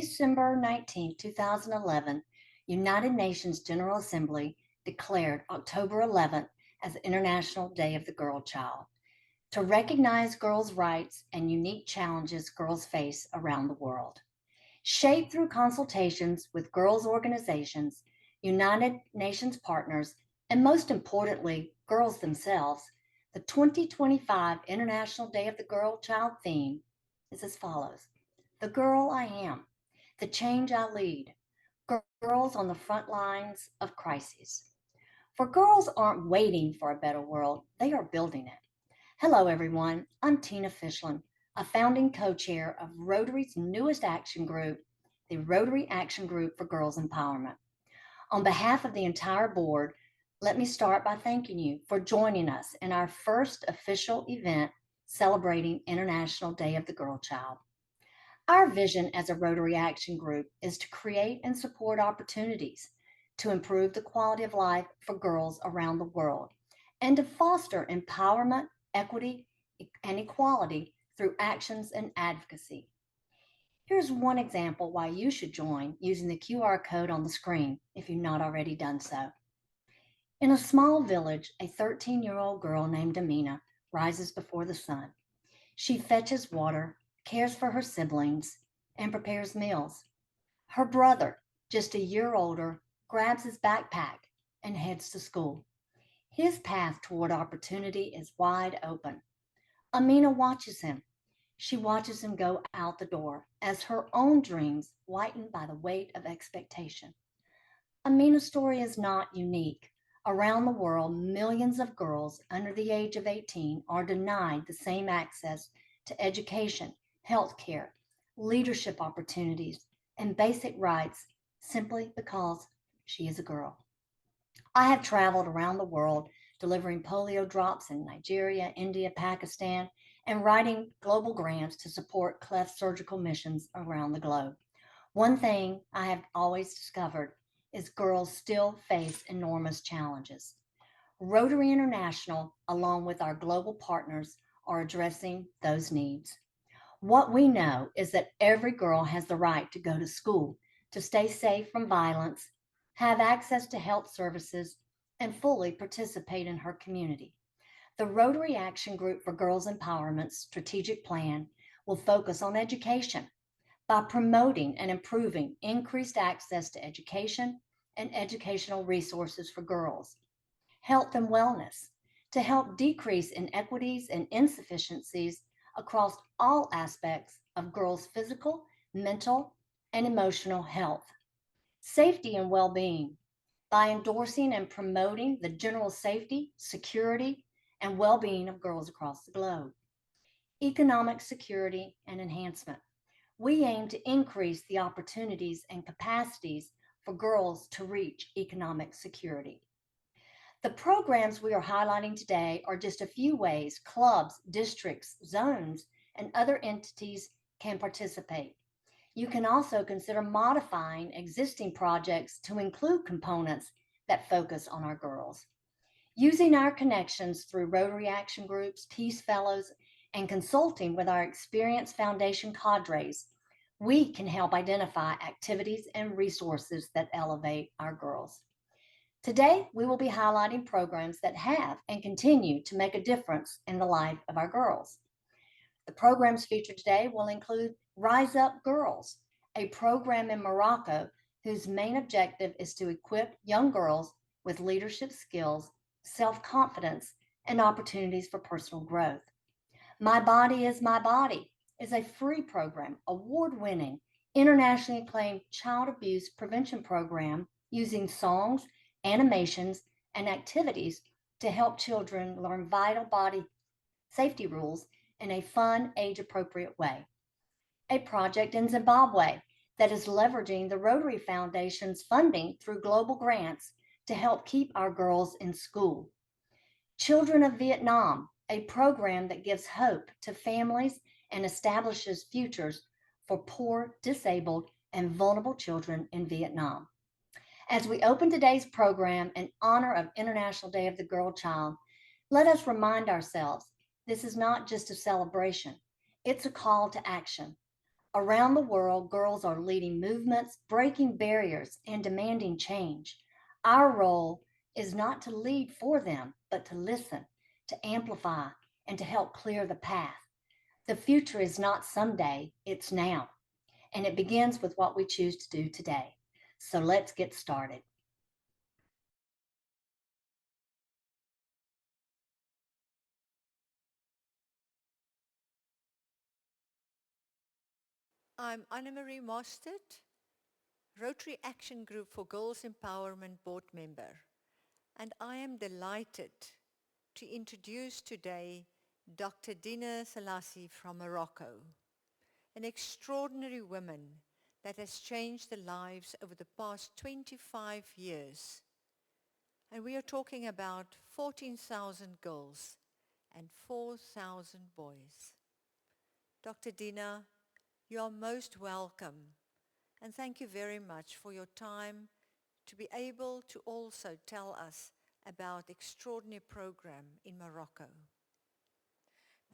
December 19, 2011, United Nations General Assembly declared October 11th as International Day of the Girl Child to recognize girls' rights and unique challenges girls face around the world. Shaped through consultations with girls' organizations, United Nations partners, and most importantly, girls themselves, the 2025 International Day of the Girl Child theme is as follows: The Girl I Am, the Change I Lead, girls on the front lines of crises. For girls aren't waiting for a better world, they are building it. Hello, everyone. I'm Tina Fishlin, a founding co-chair of Rotary's newest action group, the Rotary Action Group for Girls Empowerment. On behalf of the entire board, let me start by thanking you for joining us in our first official event celebrating International Day of the Girl Child. Our vision as a Rotary Action Group is to create and support opportunities to improve the quality of life for girls around the world and to foster empowerment, equity, and equality through actions and advocacy. Here's one example why you should join using the QR code on the screen if you've not already done so. In a small village, a 13-year-old girl named Amina rises before the sun. She fetches water, cares for her siblings, and prepares meals. Her brother, just a year older, grabs his backpack and heads to school. His path toward opportunity is wide open. Amina watches him. She watches him go out the door as her own dreams whiten by the weight of expectation. Amina's story is not unique. Around the world, millions of girls under the age of 18 are denied the same access to education, health care, leadership opportunities, and basic rights simply because she is a girl. I have traveled around the world delivering polio drops in Nigeria, India, Pakistan, and writing global grants to support cleft surgical missions around the globe. One thing I have always discovered is girls still face enormous challenges. Rotary International, along with our global partners, are addressing those needs. What we know is that every girl has the right to go to school, to stay safe from violence, have access to health services, and fully participate in her community. The Rotary Action Group for Girls Empowerment's strategic plan will focus on education by promoting and improving increased access to education and educational resources for girls, health and wellness, to help decrease inequities and insufficiencies across all aspects of girls' physical, mental, and emotional health, safety and well-being, by endorsing and promoting the general safety, security, and well-being of girls across the globe, economic security and enhancement. We aim to increase the opportunities and capacities for girls to reach economic security. The programs we are highlighting today are just a few ways clubs, districts, zones, and other entities can participate. You can also consider modifying existing projects to include components that focus on our girls. Using our connections through Rotary Action Groups, Peace Fellows, and consulting with our experienced foundation cadres, we can help identify activities and resources that elevate our girls. Today, we will be highlighting programs that have and continue to make a difference in the life of our girls. The programs featured today will include Rise Up Girls, a program in Morocco whose main objective is to equip young girls with leadership skills, self-confidence, and opportunities for personal growth. My Body is My Body is a free program, award-winning, internationally acclaimed child abuse prevention program using songs, animations, and activities to help children learn vital body safety rules in a fun, age-appropriate way. A project in Zimbabwe that is leveraging the Rotary Foundation's funding through global grants to help keep our girls in school. Children of Vietnam, a program that gives hope to families and establishes futures for poor, disabled, and vulnerable children in Vietnam. As we open today's program in honor of International Day of the Girl Child, let us remind ourselves this is not just a celebration, it's a call to action. Around the world, girls are leading movements, breaking barriers, and demanding change. Our role is not to lead for them, but to listen, to amplify, and to help clear the path. The future is not someday, it's now. And it begins with what we choose to do today. So let's get started. I'm Anne-Marie Mostert, Rotary Action Group for Girls Empowerment Board Member, and I am delighted to introduce today Dr. Dina Selassie from Morocco, an extraordinary woman that has changed the lives over the past 25 years. And we are talking about 14,000 girls and 4,000 boys. Dr. Dina, you are most welcome. And thank you very much for your time to be able to also tell us about the extraordinary program in Morocco.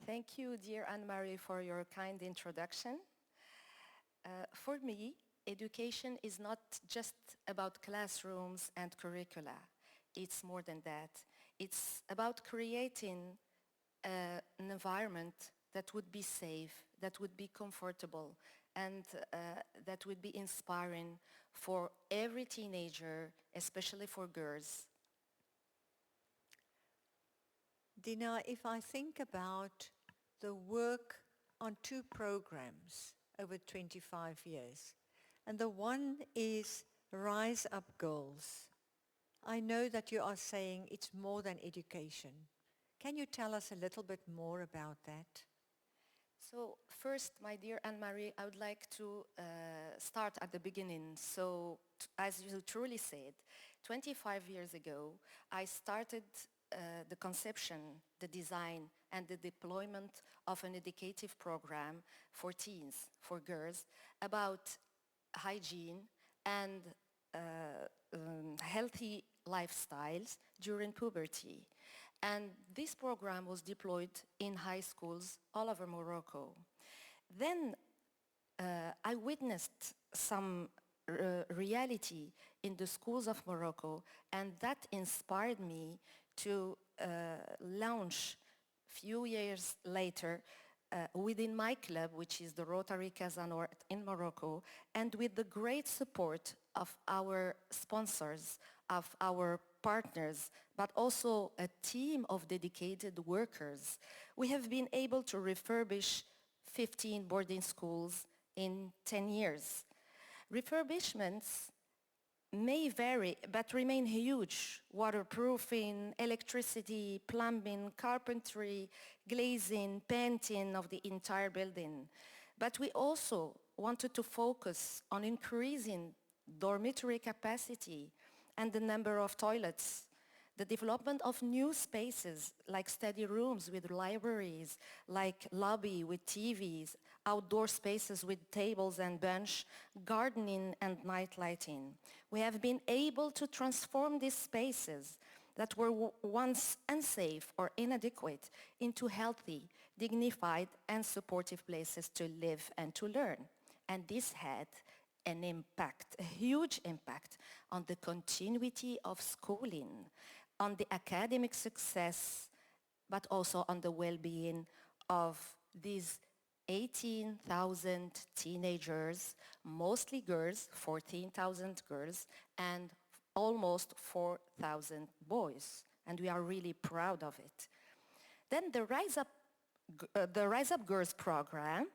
Thank you, dear Anne-Marie, for your kind introduction. For me, education is not just about classrooms and curricula. It's more than that. It's about creating an environment that would be safe, that would be comfortable, and that would be inspiring for every teenager, especially for girls. Dina, if I think about the work on two programs over 25 years, and the one is Rise Up Girls, I know that you are saying it's more than education. Can you tell us a little bit more about that? So first, my dear Anne-Marie, I would like to start at the beginning. So as you truly said, 25 years ago, I started the conception, the design, and the deployment of an educative program for teens, for girls, about hygiene and uh, healthy lifestyles during puberty. And this program was deployed in high schools all over Morocco. Then I witnessed some reality in the schools of Morocco, and that inspired me to launch few years later within my club, which is the Rotary Casa Nord in Morocco, and with the great support of our sponsors, of our partners, but also a team of dedicated workers, we have been able to refurbish 15 boarding schools in 10 years. Refurbishments may vary, but remain huge. Waterproofing, electricity, plumbing, carpentry, glazing, painting of the entire building. But we also wanted to focus on increasing dormitory capacity and the number of toilets, the development of new spaces like study rooms with libraries, like lobby with TVs, outdoor spaces with tables and bench, gardening and night lighting. We have been able to transform these spaces that were once unsafe or inadequate into healthy, dignified and supportive places to live and to learn. And this had an impact, a huge impact on the continuity of schooling, on the academic success, but also on the well-being of these 18,000 teenagers, mostly girls, 14,000 girls, and almost 4,000 boys. And we are really proud of it. Then the Rise Up Girls program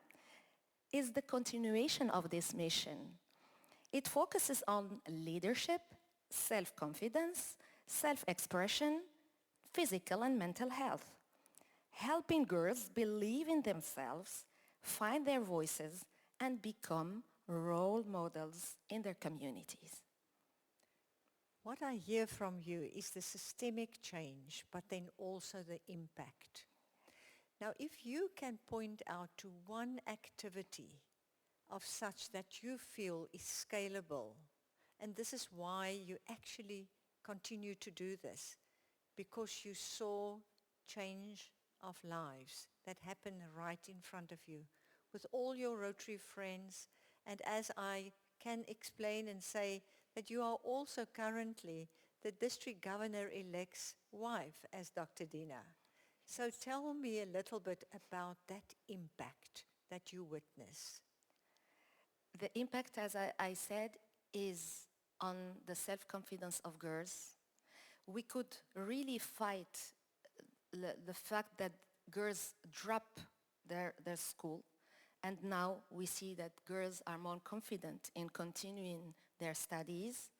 is the continuation of this mission. It focuses on leadership, self-confidence, self-expression, physical and mental health, helping girls believe in themselves, find their voices, and become role models in their communities. What I hear from you is the systemic change, but then also the impact. Now, if you can point out to one activity of such that you feel is scalable, and this is why you actually continue to do this, because you saw change of lives that happen right in front of you. with all your Rotary friends, and as I can explain and say that you are also currently the district governor-elect's wife as Dr. Dina. So tell me a little bit about that impact that you witness. The impact, as I said, is on the self-confidence of girls. We could really fight the fact that girls drop their school, and now we see that girls are more confident in continuing their studies.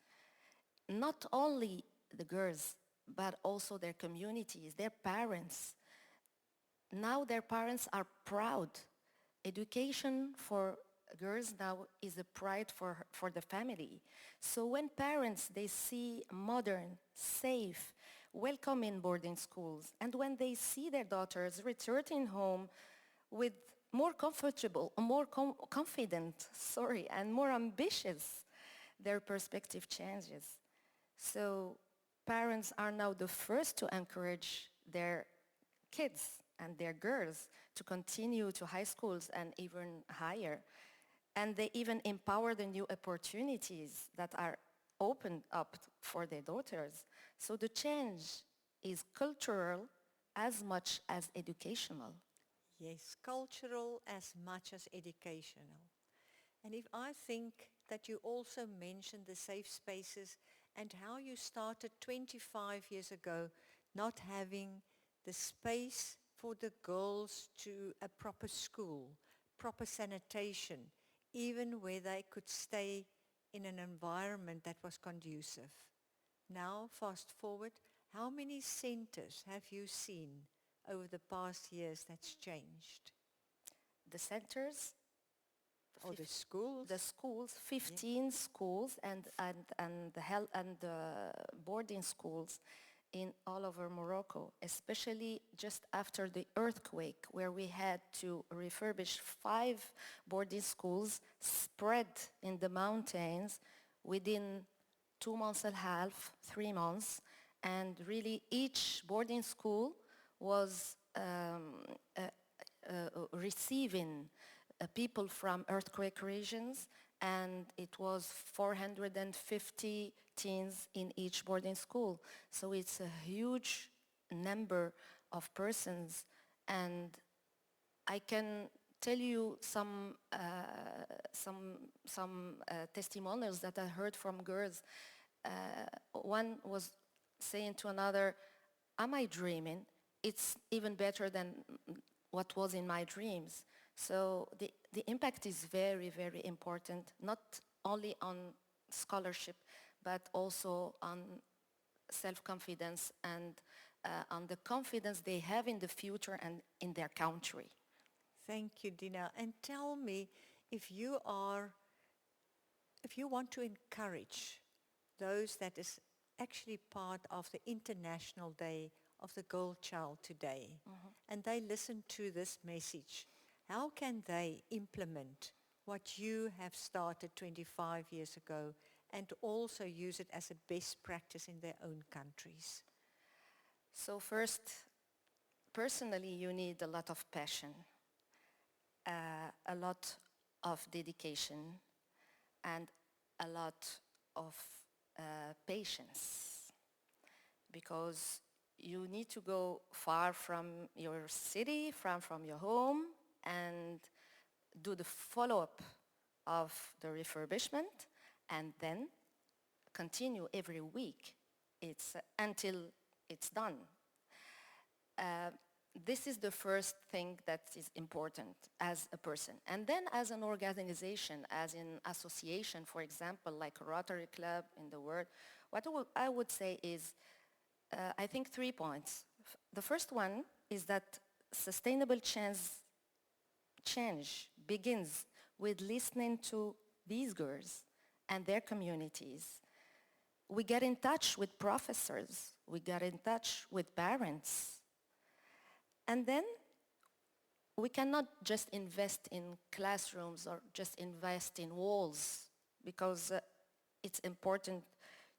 Not only the girls, but also their communities, their parents. Now their parents are proud. Education for girls now is a pride for the family. So when parents, they see modern, safe, welcoming boarding schools, and when they see their daughters returning home with more comfortable, more confident, and more ambitious, their perspective changes. So parents are now the first to encourage their kids and their girls to continue to high schools and even higher. And they even empower the new opportunities that are opened up for their daughters. So the change is cultural as much as educational. Yes, cultural as much as educational. And if I think that you also mentioned the safe spaces and how you started 25 years ago not having the space for the girls to a proper school, proper sanitation, even where they could stay in an environment that was conducive. Now, fast forward, how many centers have you seen over the past years that's changed? The centers, Or the schools? the schools, 15 schools and the health and the boarding schools in all over Morocco, especially just after the earthquake where we had to refurbish 5 boarding schools spread in the mountains within 2 months and a half, 3 months, and really each boarding school was receiving people from earthquake regions, and it was 450 teens in each boarding school. So it's a huge number of persons, and I can tell you some testimonials that I heard from girls. One was saying to another, "Am I dreaming? It's even better than what was in my dreams." So the impact is very, very important, not only on scholarship, but also on self-confidence and on the confidence they have in the future and in their country. Thank you, Dina. And tell me, if you want to encourage those that is actually part of the International Day of the Girl Child today, and they listen to this message, how can they implement what you have started 25 years ago and also use it as a best practice in their own countries? So first, personally, you need a lot of passion, a lot of dedication, and a lot of patience, because you need to go far from your city, from your home, and do the follow-up of the refurbishment, and then continue every week until it's done. This is the first thing that is important as a person. And then as an organization, as an association, for example, like Rotary Club in the world, what I would say is, I think 3 points. The first one is that sustainable change begins with listening to these girls and their communities. We get in touch with professors, we get in touch with parents. And then we cannot just invest in classrooms or just invest in walls, because it's important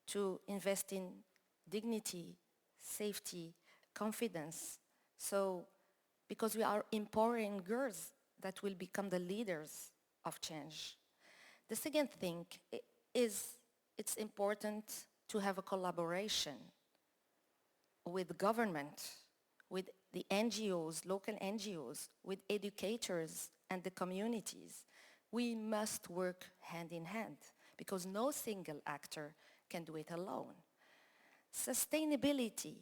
to invest in dignity, safety, confidence. So, because we are empowering girls, that will become the leaders of change. The second thing is it's important to have a collaboration with government, with the NGOs, local NGOs, with educators and the communities. We must work hand in hand because no single actor can do it alone. Sustainability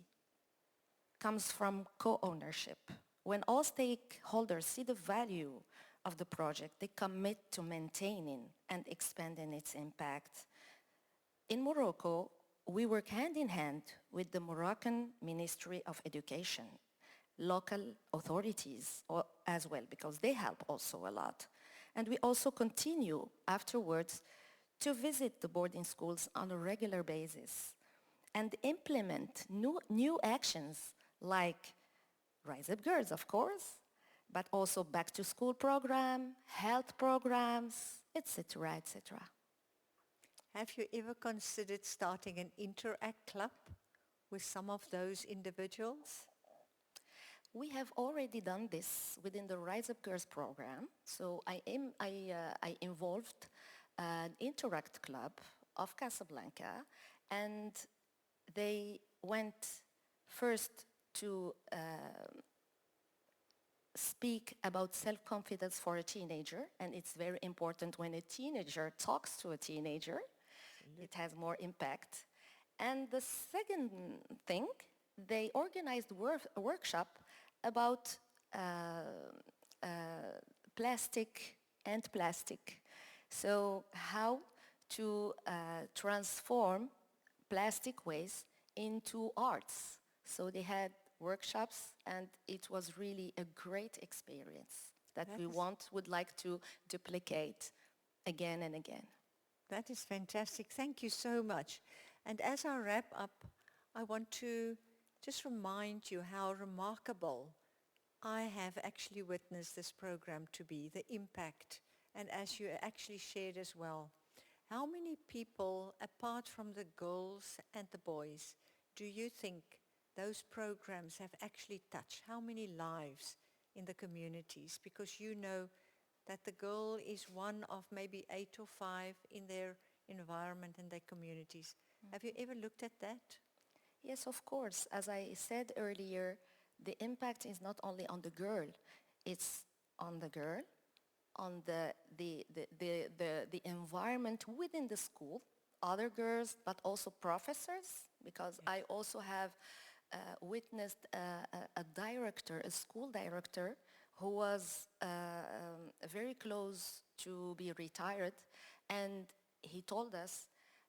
comes from co-ownership. When all stakeholders see the value of the project, they commit to maintaining and expanding its impact. In Morocco, we work hand in hand with the Moroccan Ministry of Education, local authorities as well, because they help also a lot. And we also continue afterwards to visit the boarding schools on a regular basis and implement new actions like Rise Up Girls, of course, but also back to school program, health programs, etc., etc. Have you ever considered starting an interact club with some of those individuals? We have already done this within the Rise Up Girls program. So I involved an Interact Club of Casablanca, and they went first to speak about self-confidence for a teenager, and it's very important when a teenager talks to a teenager. It has more impact. And the second thing, they organized a workshop about plastic and plastic. So how to transform plastic waste into arts. So they had workshops, and it was really a great experience that we would like to duplicate again and again. That is fantastic. Thank you so much. And as I wrap up, I want to just remind you how remarkable I have actually witnessed this program to be, the impact, and as you actually shared as well. How many people, apart from the girls and the boys, do you think those programs have actually touched? How many lives in the communities? Because you know that the girl is one of maybe 8 or 5 in their environment and their communities. Have you ever looked at that? Yes, of course. As I said earlier, the impact is not only on the girl, it's on the girl, on the environment within the school, other girls, but also professors, because I also have witnessed a director, a school director, who was very close to be retired, and he told us,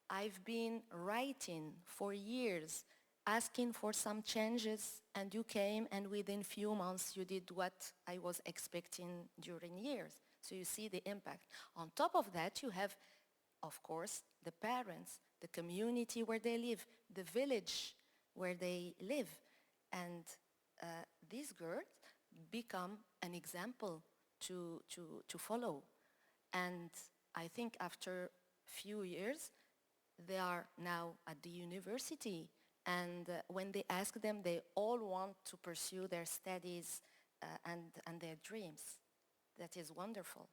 I've been writing for years, asking for some changes, and you came, and within few months you did what I was expecting during years. So you see the impact. On top of that, you have, of course, the parents, the community where they live, the village where they live. And these girls become an example to follow. And I think after few years, they are now at the university. And when they ask them, they all want to pursue their studies and their dreams. That is wonderful.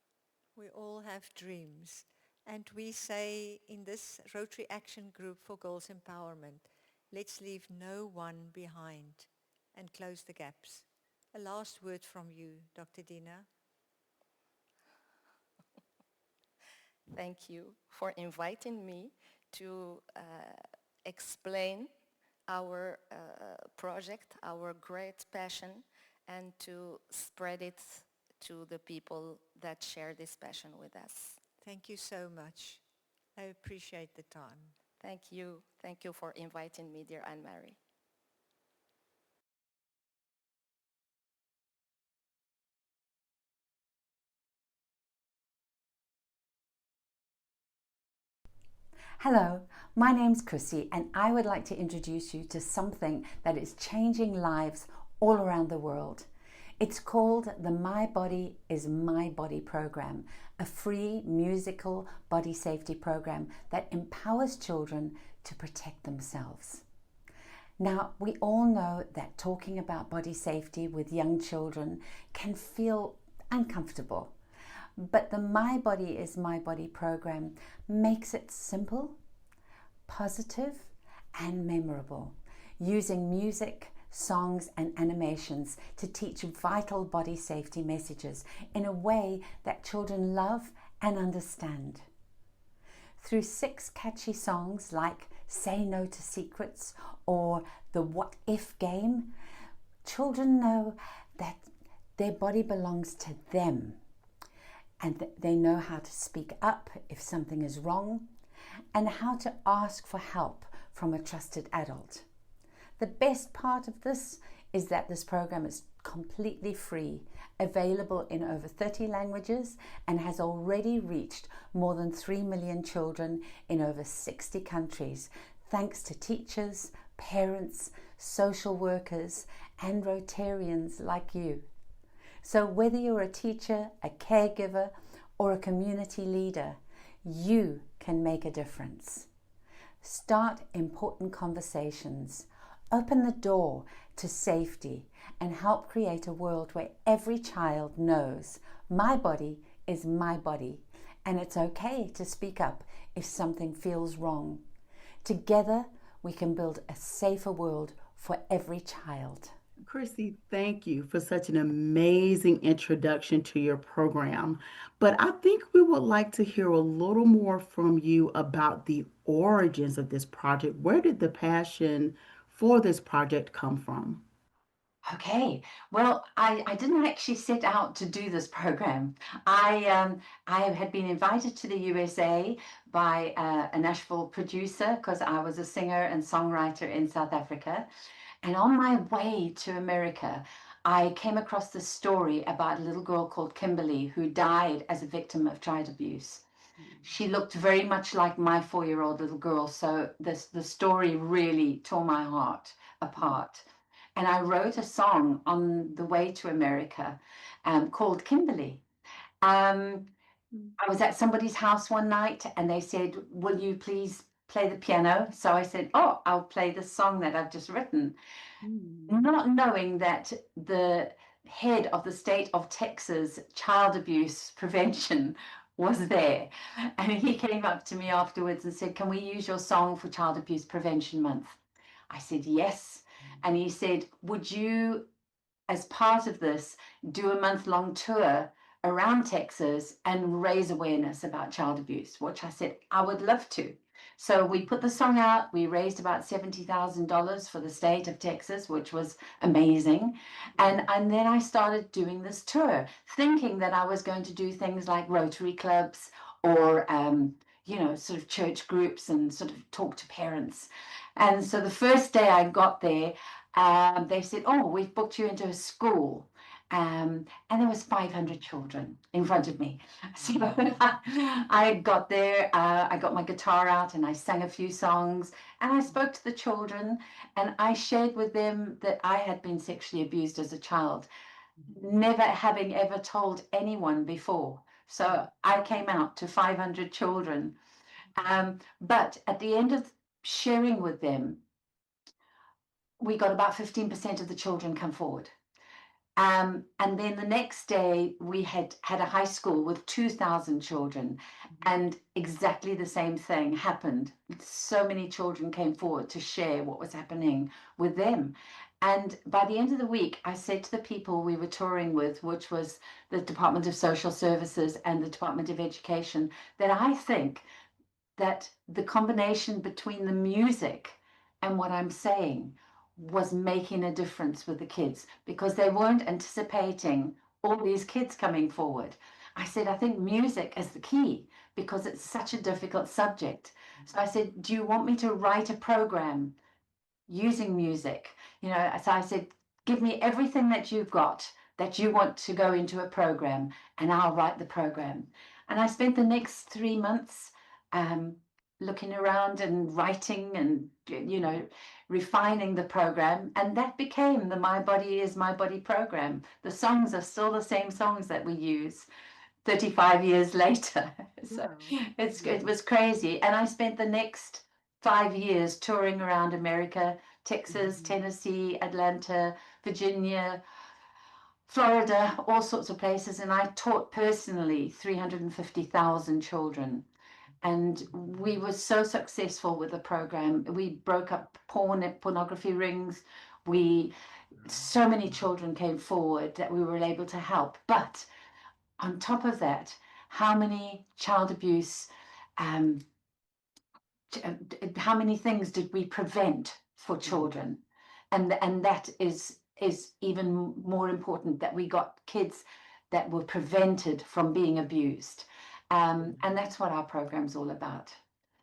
We all have dreams. And we say in this Rotary Action Group for Girls Empowerment, let's leave no one behind and close the gaps. A last word from you, Dr. Dina. Thank you for inviting me to explain our project, our great passion, and to spread it to the people that share this passion with us. Thank you so much. I appreciate the time. Thank you. Thank you for inviting me, dear Anne-Marie. Hello, my name's Chrissy, and I would like to introduce you to something that is changing lives all around the world. It's called the My Body is My Body program, a free musical body safety program that empowers children to protect themselves. Now, we all know that talking about body safety with young children can feel uncomfortable. But the My Body is My Body program makes it simple, positive, and memorable, using music, songs, and animations to teach vital body safety messages in a way that children love and understand. Through 6 catchy songs like Say No to Secrets or the What If game, children know that their body belongs to them, and they know how to speak up if something is wrong and how to ask for help from a trusted adult. The best part of this is that this program is completely free, available in over 30 languages, and has already reached more than 3 million children in over 60 countries, thanks to teachers, parents, social workers, and Rotarians like you. So whether you're a teacher, a caregiver, or a community leader, you can make a difference. Start important conversations, open the door to safety, and help create a world where every child knows my body is my body, and it's okay to speak up if something feels wrong. Together, we can build a safer world for every child. Chrissy, thank you for such an amazing introduction to your program. But I think we would like to hear a little more from you about the origins of this project. Where did the passion for this project come from? Okay, well, I didn't actually set out to do this program. I had been invited to the USA by a Nashville producer because I was a singer and songwriter in South Africa. And on my way to America, I came across this story about a little girl called Kimberly who died as a victim of child abuse. She looked very much like my 4-year-old little girl, so the story really tore my heart apart. And I wrote a song on the way to America called Kimberly. I was at somebody's house one night and they said, "Will you please play the piano?" So I said, "Oh, I'll play the song that I've just written," not knowing that the head of the state of Texas child abuse prevention was there. And he came up to me afterwards and said, "Can we use your song for Child Abuse Prevention Month?" I said, "Yes." And he said, "Would you, as part of this, do a month-long tour around Texas and raise awareness about child abuse?" Which I said, I would love to. So we put the song out. We raised about $70,000 for the state of Texas, which was amazing. And then I started doing this tour, thinking that I was going to do things like Rotary clubs or, sort of church groups and sort of talk to parents. And so the first day I got there, they said, "Oh, we've booked you into a school." And there was 500 children in front of me. So I got there, I got my guitar out and I sang a few songs and I spoke to the children and I shared with them that I had been sexually abused as a child, never having ever told anyone before. So I came out to 500 children. But at the end of sharing with them, we got about 15% of the children come forward. And then the next day, we had a high school with 2,000 children, and exactly the same thing happened. So many children came forward to share what was happening with them. And by the end of the week, I said to the people we were touring with, which was the Department of Social Services and the Department of Education, that I think that the combination between the music and what I'm saying was making a difference with the kids because they weren't anticipating all these kids coming forward. I said, I think music is the key because it's such a difficult subject. So I said, "Do you want me to write a program using music?" So I said, "Give me everything that you've got that you want to go into a program and I'll write the program." And I spent the next 3 months um, looking around and writing and, refining the program. And that became the My Body is My Body program. The songs are still the same songs that we use 35 years later. So it was crazy. And I spent the next 5 years touring around America, Texas, Tennessee, Atlanta, Virginia, Florida, all sorts of places, and I taught personally 350,000 children. And we were so successful with the program. We broke up pornography rings. We So many children came forward that we were able to help. But on top of that, how many child abuse, um, how many things did we prevent for children? And that is even more important, that we got kids that were prevented from being abused. And that's what our program's all about.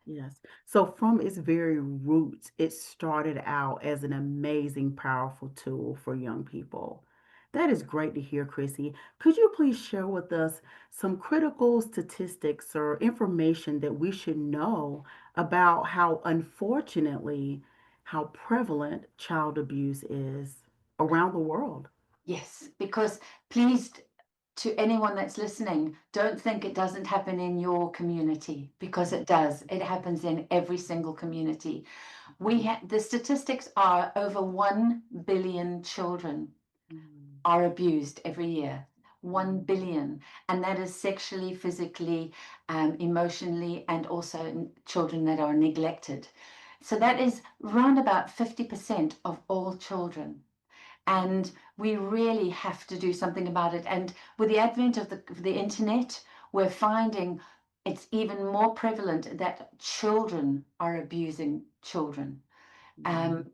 Yes. So from its very roots, it started out as an amazing, powerful tool for young people. That is great to hear, Chrissy. Could you please share with us some critical statistics or information that we should know about how, unfortunately, how prevalent child abuse is around the world? Yes, because please, to anyone that's listening, don't think it doesn't happen in your community, because it does. It happens in every single community. The statistics are over 1 billion children Mm, are abused every year. 1 mm, billion. And that is sexually, physically, emotionally, and also children that are neglected. So that is round about 50% of all children, and we really have to do something about it. And with the advent of the internet, we're finding it's even more prevalent that children are abusing children,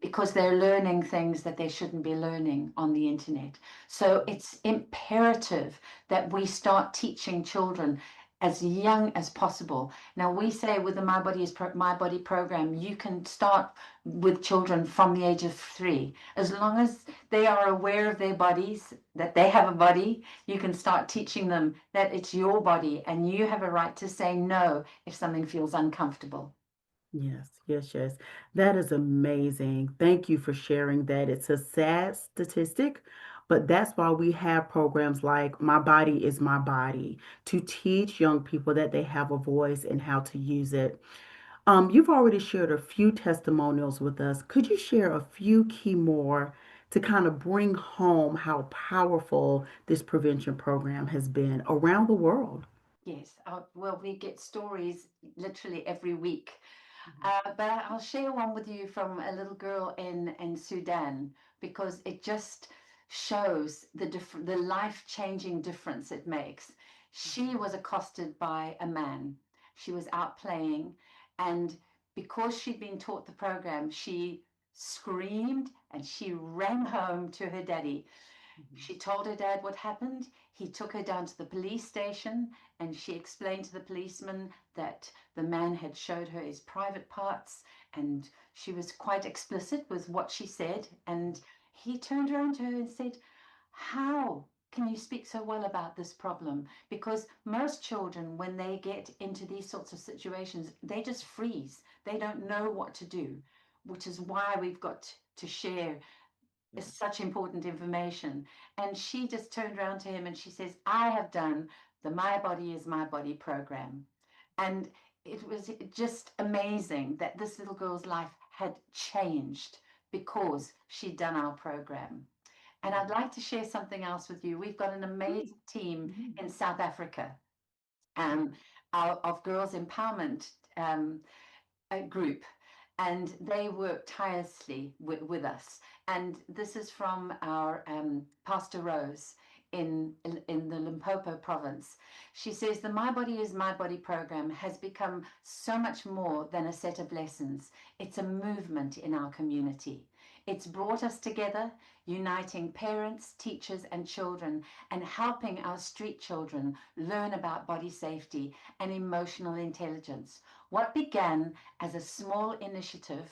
because they're learning things that they shouldn't be learning on the internet. So it's imperative that we start teaching children as young as possible. Now, we say with the My Body program, you can start with children from the age of 3. As long as they are aware of their bodies, that they have a body, you can start teaching them that it's your body and you have a right to say no if something feels uncomfortable. yes, yes, yes. That is amazing. Thank you for sharing that. It's a sad statistic, but that's why we have programs like My Body is My Body to teach young people that they have a voice and how to use it. You've already shared a few testimonials with us. Could you share a few key more to kind of bring home how powerful this prevention program has been around the world? Yes, well, we get stories literally every week. But I'll share one with you from a little girl in Sudan, because it just shows the life-changing difference it makes. She was accosted by a man. She was out playing, and because she'd been taught the program, she screamed and she ran home to her daddy. She told her dad what happened. He took her down to the police station, and she explained to the policeman that the man had showed her his private parts, and she was quite explicit with what she said. And he turned around to her and said, "How can you speak so well about this problem?" Because most children, when they get into these sorts of situations, they just freeze. They don't know what to do, which is why we've got to share is such important information. And she just turned around to him and she says, "I have done the My Body is My Body program." And it was just amazing that this little girl's life had changed because she'd done our program. And I'd like to share something else with you. We've got an amazing team in South Africa, um, of girls empowerment, group, and they work tirelessly with us. And this is from our Pastor Rose in the Limpopo province. She says the My Body is My Body program has become so much more than a set of lessons. It's a movement in our community. It's brought us together, uniting parents, teachers, and children, and helping our street children learn about body safety and emotional intelligence. What began as a small initiative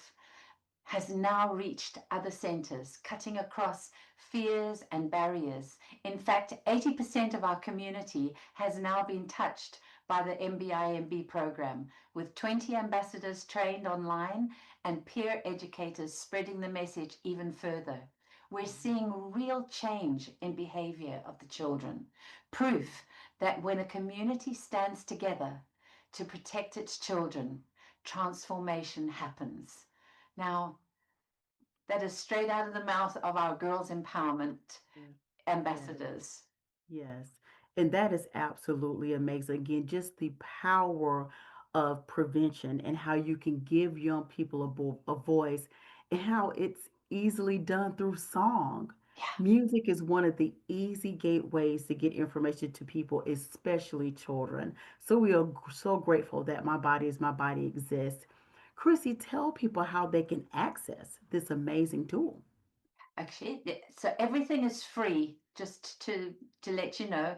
has now reached other centers, cutting across fears and barriers. In fact, 80% of our community has now been touched by the MBIMB program, with 20 ambassadors trained online and peer educators spreading the message even further. We're seeing real change in behavior of the children, proof that when a community stands together to protect its children, transformation happens. Now, that is straight out of the mouth of our girls' empowerment Yes. ambassadors. Yes, and that is absolutely amazing. Again, just the power of prevention and how you can give young people a voice and how it's easily done through song. Yeah. Music is one of the easy gateways to get information to people, especially children. So we are so grateful that My Body is My Body exists. Chrissy, tell people how they can access this amazing tool. Actually, so everything is free, just to let you know.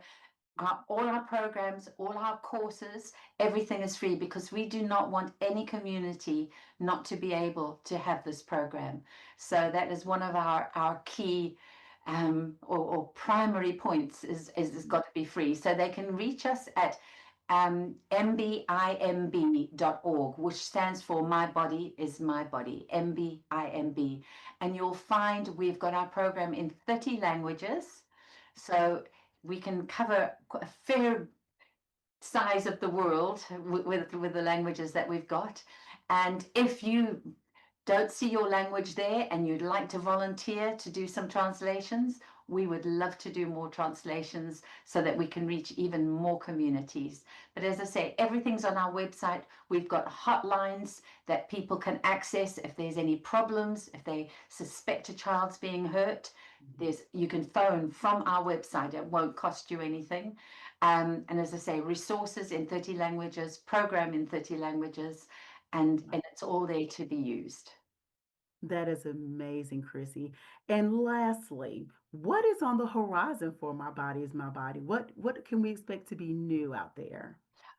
All our programs, all our courses, everything is free because we do not want any community not to be able to have this program. So that is one of our key or primary points is it's got to be free. So they can reach us at mbimb.org, which stands for My Body is My Body, mbimb. And you'll find we've got our program in 30 languages. So we can cover a fair size of the world with the languages that we've got. And if you don't see your language there and you'd like to volunteer to do some translations, we would love to do more translations so that we can reach even more communities. But as I say, everything's on our website. We've got hotlines that people can access if there's any problems, if they suspect a child's being hurt. You can phone from our website. It won't cost you anything. And as I say, resources in 30 languages, program in 30 languages, and it's all there to be used. That is amazing, Chrissy. And lastly, what is on the horizon for My Body is My Body? What can we expect to be new out there?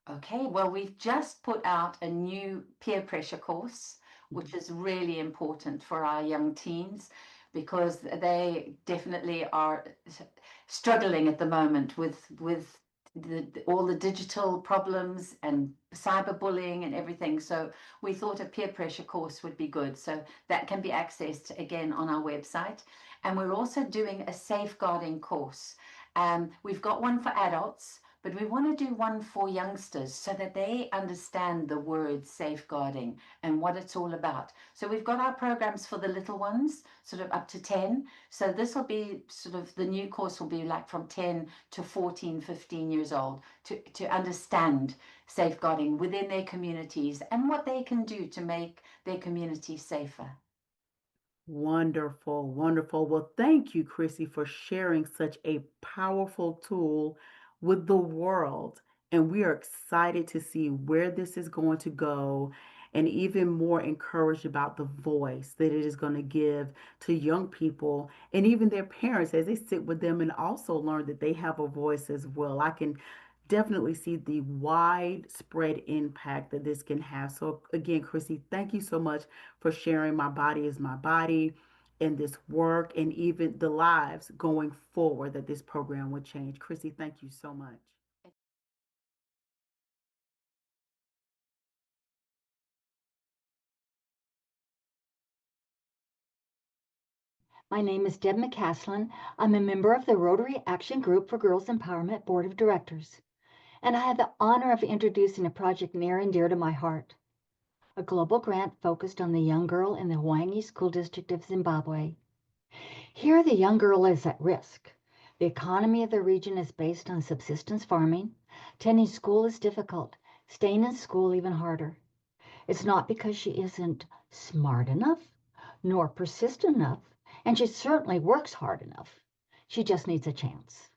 Okay, well, we've just put out a new peer pressure course, Mhm. which is really important for our young teens because they definitely are struggling at the moment with all the digital problems and cyberbullying and everything. So we thought a peer pressure course would be good. So that can be accessed again on our website. And we're also doing a safeguarding course. We've got one for adults, but we want to do one for youngsters so that they understand the word safeguarding and what it's all about. So we've got our programs for the little ones, sort of up to 10. So this will be sort of the new course will be like from 10 to 14, 15 years old to understand safeguarding within their communities and what they can do to make their community safer. Wonderful, wonderful. Well, thank you, Chrissy, for sharing such a powerful tool with the world. And we are excited to see where this is going to go and even more encouraged about the voice that it is going to give to young people and even their parents as they sit with them and also learn that they have a voice as well. I can definitely see the widespread impact that this can have. So, again, Chrissy, thank you so much for sharing My Body is My Body and this work and even the lives going forward that this program would change. Chrissy, thank you so much. My name is Deb McCaslin. I'm a member of the Rotary Action Group for Girls Empowerment Board of Directors, and I have the honor of introducing a project near and dear to my heart, a global grant focused on the young girl in the Hwangi School District of Zimbabwe. Here, the young girl is at risk. The economy of the region is based on subsistence farming. Attending school is difficult, staying in school even harder. It's not because she isn't smart enough, nor persistent enough, and she certainly works hard enough. She just needs a chance.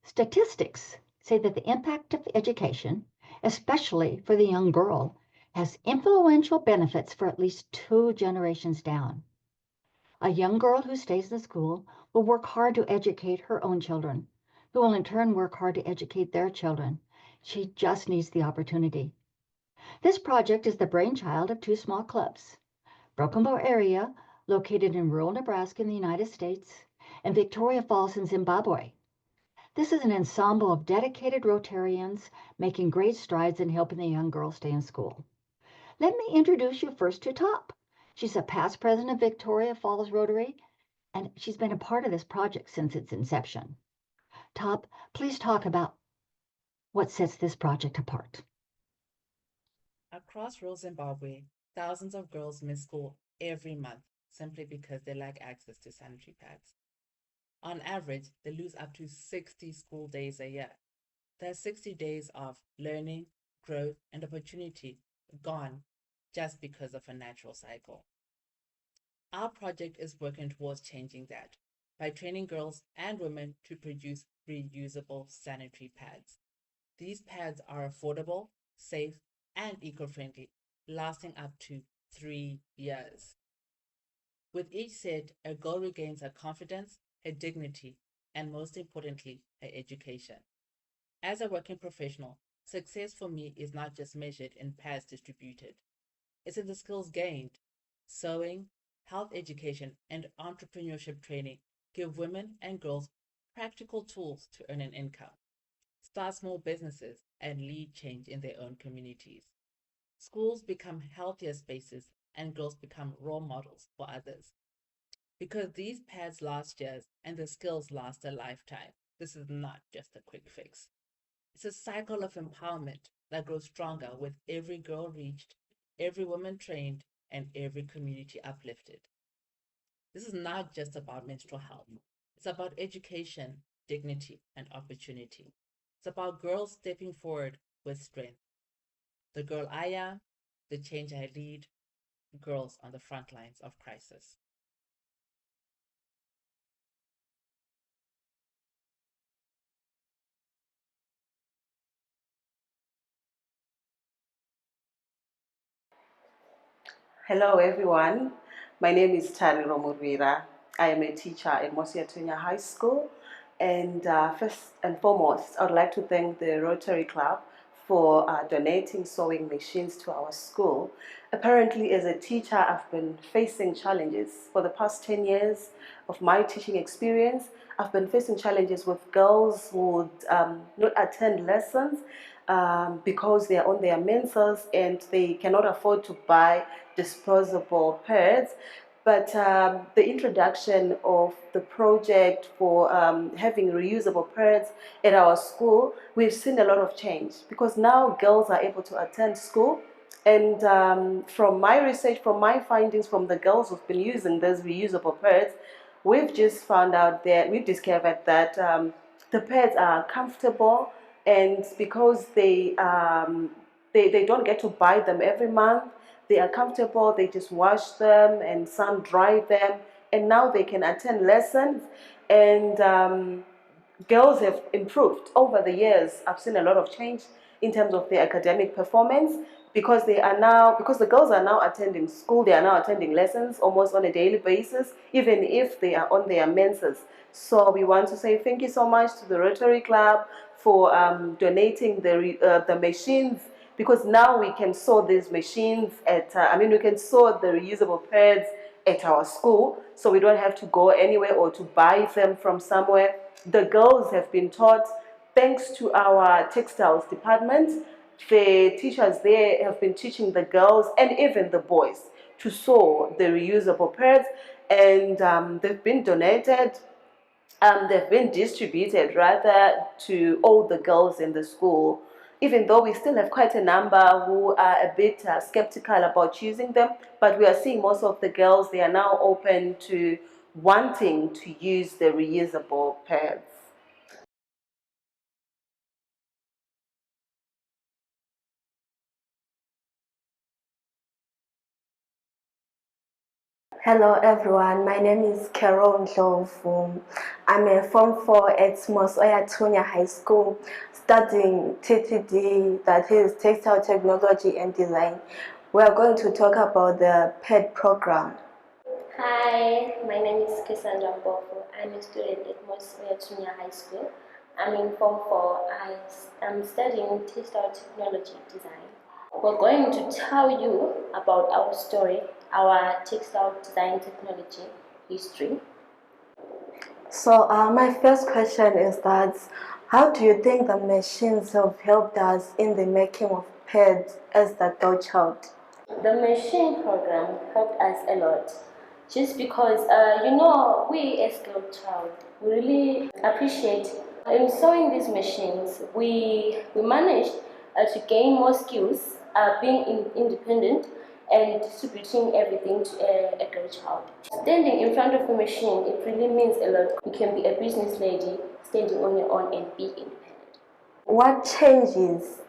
Statistics say that the impact of education, especially for the young girl, has influential benefits for at least 2 generations down. A young girl who stays in school will work hard to educate her own children, who will in turn work hard to educate their children. She just needs the opportunity. This project is the brainchild of 2 small clubs, Broken Bow area, located in rural Nebraska in the United States, and Victoria Falls in Zimbabwe. This is an ensemble of dedicated Rotarians making great strides in helping the young girl stay in school. Let me introduce you first to Top. She's a past president of Victoria Falls Rotary, and she's been a part of this project since its inception. Top, please talk about what sets this project apart. Across rural Zimbabwe, thousands of girls miss school every month simply because they lack access to sanitary pads. On average, they lose up to 60 school days a year. There's 60 days of learning, growth, and opportunity gone just because of a natural cycle. Our project is working towards changing that by training girls and women to produce reusable sanitary pads. These pads are affordable, safe, and eco-friendly, lasting up to 3 years. With each set, a girl regains her confidence, her dignity, and most importantly, her education. As a working professional, success for me is not just measured in pads distributed. It's in the skills gained. Sewing, health education, and entrepreneurship training give women and girls practical tools to earn an income, start small businesses, and lead change in their own communities. Schools become healthier spaces and girls become role models for others. Because these pads last years and the skills last a lifetime, this is not just a quick fix. It's a cycle of empowerment that grows stronger with every girl reached, every woman trained, and every community uplifted. This is not just about menstrual health. It's about education, dignity, and opportunity. It's about girls stepping forward with strength. The girl I am, the change I lead, girls on the front lines of crisis. Hello, everyone. My name is Tani Romurira. I am a teacher at Mosiatunya High School. And first and foremost, I would like to thank the Rotary Club for donating sewing machines to our school. Apparently, as a teacher, I've been facing challenges. For the past 10 years of my teaching experience, I've been facing challenges with girls who would not attend lessons because they are on their menses and they cannot afford to buy disposable pads. But the introduction of the project for having reusable pads at our school, we've seen a lot of change because now girls are able to attend school. And from my research, from my findings, from the girls who've been using those reusable pads, we've just found out that we've discovered that the pads are comfortable, and because they don't get to buy them every month, they are comfortable. They just wash them and sun dry them, and now they can attend lessons. And girls have improved over the years. I've seen a lot of change in terms of their academic performance because the girls are now attending school. They are now attending lessons almost on a daily basis, even if they are on their menses. So we want to say thank you so much to the Rotary Club for donating the machines, because now we can sew these machines we can sew the reusable pads at our school, so we don't have to go anywhere or to buy them from somewhere. The girls have been taught, thanks to our textiles department. The teachers there have been teaching the girls and even the boys to sew the reusable pads, and they've been donated. They've been distributed rather to all the girls in the school, even though we still have quite a number who are a bit skeptical about using them. But we are seeing most of the girls, they are now open to wanting to use the reusable pads. Hello everyone, my name is Carol Ndlovu. I'm a Form 4 at Mosoyatunya High School studying TTD, that is Textile Technology and Design. We are going to talk about the PED program. Hi, my name is Cassandra Mbofu. I'm a student at Mosoyatunya High School. I'm in Form 4. I'm studying Textile Technology Design. We're going to tell you about our story, our textile design technology history. So my first question is that, how do you think the machines have helped us in the making of pads as the girl child? The machine program helped us a lot, just because we as girl child, we really appreciate in sewing these machines. We managed to gain more skills, being independent, and distributing everything to a girl child. Standing in front of a machine, it really means a lot. You can be a business lady standing on your own and be independent. What changes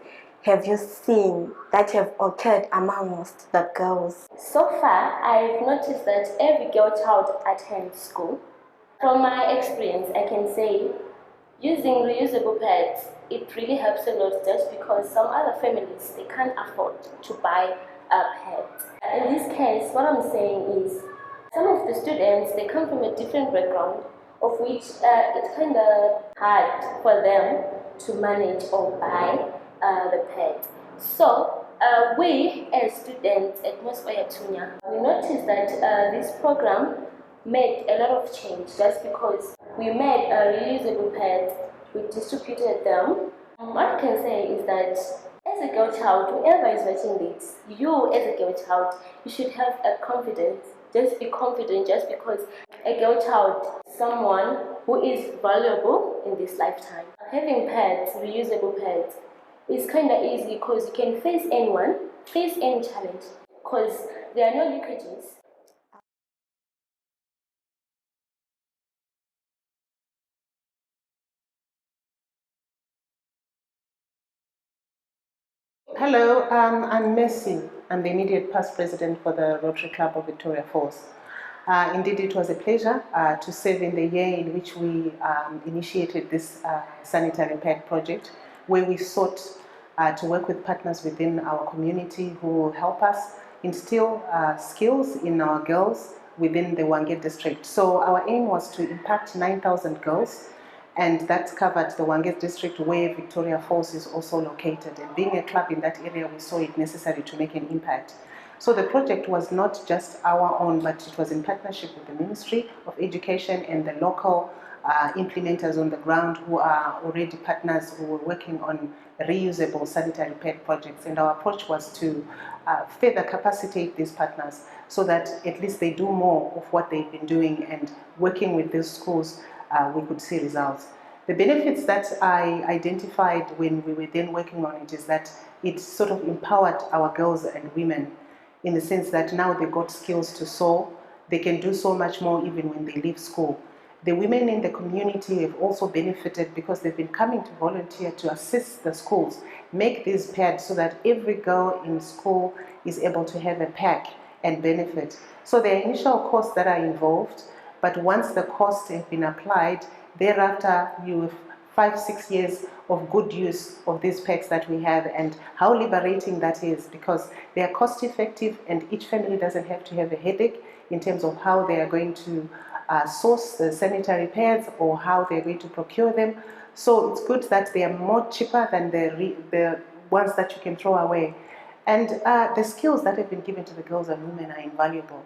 have you seen that have occurred amongst the girls? So far, I've noticed that every girl child attends school. From my experience, I can say using reusable pads, it really helps a lot just because some other families, they can't afford to buy pads. In this case, what I'm saying is some of the students, they come from a different background of which it's kind of hard for them to manage or buy the pads. So we as students at Mosfaya Tunya, we noticed that this program made a lot of change just because we made reusable pads, we distributed them. What I can say is that as a girl child, whoever is watching this, you as a girl child, you should have a confidence. Just be confident just because a girl child, someone who is valuable in this lifetime. Having pads, reusable pads, is kind of easy because you can face anyone, face any challenge because there are no leakages. Hello, I'm Messi. I'm the immediate past president for the Rotary Club of Victoria Falls. Indeed, it was a pleasure to serve in the year in which we initiated this sanitary pad project, where we sought to work with partners within our community who will help us instill skills in our girls within the Wange district. So our aim was to impact 9,000 girls, and that covered the Wange district where Victoria Falls is also located. And being a club in that area, we saw it necessary to make an impact. So the project was not just our own, but it was in partnership with the Ministry of Education and the local implementers on the ground who are already partners who were working on reusable sanitary pad projects. And our approach was to further capacitate these partners so that at least they do more of what they've been doing, and working with these schools, we could see results. The benefits that I identified when we were then working on it is that it sort of empowered our girls and women in the sense that now they got skills to sew. They can do so much more even when they leave school. The women in the community have also benefited because they've been coming to volunteer to assist the schools, make these pads so that every girl in school is able to have a pack and benefit. So there are initial costs that are involved, but once the costs have been applied, thereafter you have 5-6 years of good use of these packs that we have, and how liberating that is because they are cost effective and each family doesn't have to have a headache in terms of how they are going to source the sanitary pads or how they're going to procure them. So it's good that they are more cheaper than the ones that you can throw away. And the skills that have been given to the girls and women are invaluable.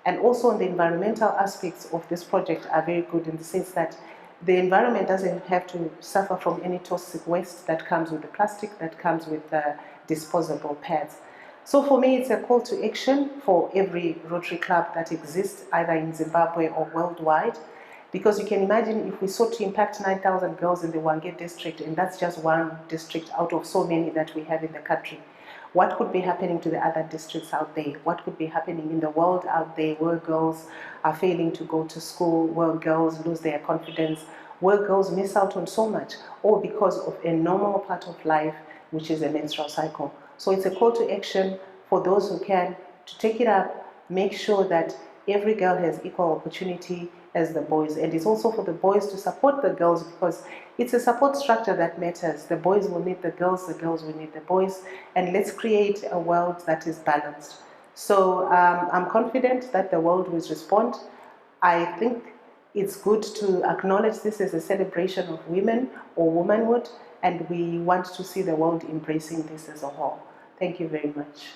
And also the environmental aspects of this project are very good in the sense that the environment doesn't have to suffer from any toxic waste that comes with the plastic, that comes with the disposable pads. So for me, it's a call to action for every Rotary Club that exists either in Zimbabwe or worldwide. Because you can imagine if we sought to impact 9,000 girls in the Wange district, and that's just one district out of so many that we have in the country, what could be happening to the other districts out there? What could be happening in the world out there where girls are failing to go to school, where girls lose their confidence, where girls miss out on so much, all because of a normal part of life, which is a menstrual cycle. So it's a call to action for those who can to take it up, make sure that every girl has equal opportunity as the boys. And it's also for the boys to support the girls because it's a support structure that matters. The boys will need the girls will need the boys, and let's create a world that is balanced. So I'm confident that the world will respond. I think it's good to acknowledge this as a celebration of women or womanhood, and we want to see the world embracing this as a whole. Thank you very much.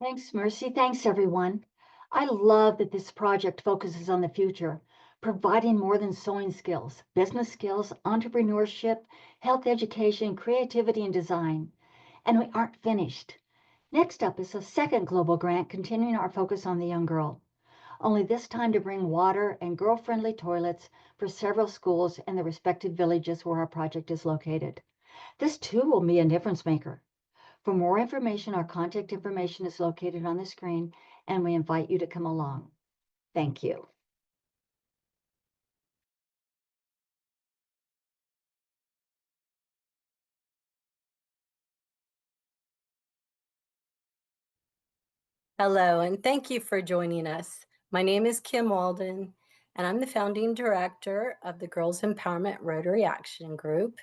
Thanks, Mercy. Thanks, everyone. I love that this project focuses on the future, providing more than sewing skills, business skills, entrepreneurship, health education, creativity, and design. And we aren't finished. Next up is a second global grant continuing our focus on the young girl, only this time to bring water and girl-friendly toilets for several schools in the respective villages where our project is located. This too will be a difference maker. For more information, our contact information is located on the screen, and we invite you to come along. Thank you. Hello, and thank you for joining us. My name is Kim Walden, and I'm the founding director of the Girls Empowerment Rotary Action Group.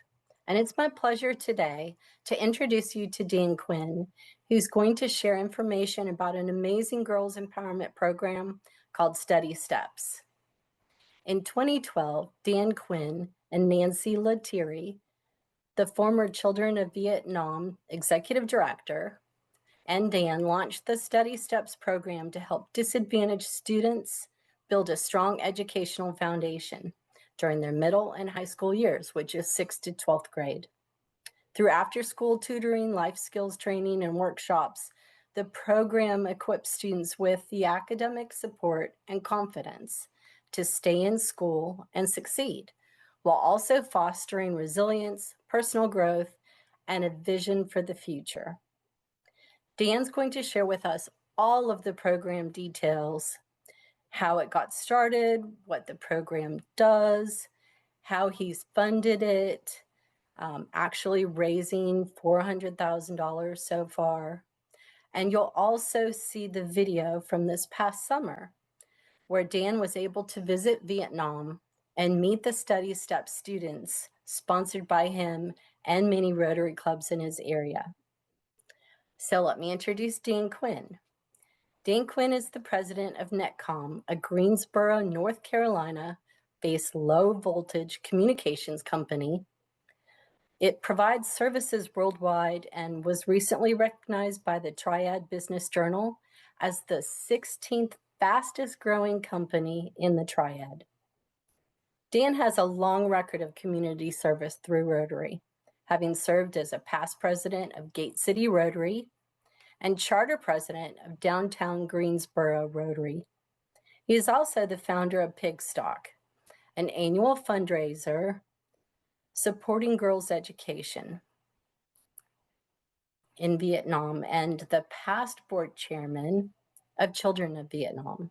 And it's my pleasure today to introduce you to Dan Quinn, who's going to share information about an amazing girls empowerment program called Study Steps. In 2012, Dan Quinn and Nancy Lettieri, the former Children of Vietnam executive director, and Dan launched the Study Steps program to help disadvantaged students build a strong educational foundation during their middle and high school years, which is 6th to 12th grade. Through after-school tutoring, life skills training, and workshops, the program equips students with the academic support and confidence to stay in school and succeed, while also fostering resilience, personal growth, and a vision for the future. Dan's going to share with us all of the program details, how it got started, what the program does, how he's funded it, actually raising $400,000 so far. And you'll also see the video from this past summer where Dan was able to visit Vietnam and meet the Study Steps students sponsored by him and many Rotary clubs in his area. So let me introduce Dan Quinn. Dan Quinn is the president of Netcom, a Greensboro, North Carolina-based low-voltage communications company. It provides services worldwide and was recently recognized by the Triad Business Journal as the 16th fastest-growing company in the Triad. Dan has a long record of community service through Rotary, having served as a past president of Gate City Rotary and charter president of Downtown Greensboro Rotary. He is also the founder of Pigstock, an annual fundraiser supporting girls' education in Vietnam, and the past board chairman of Children of Vietnam.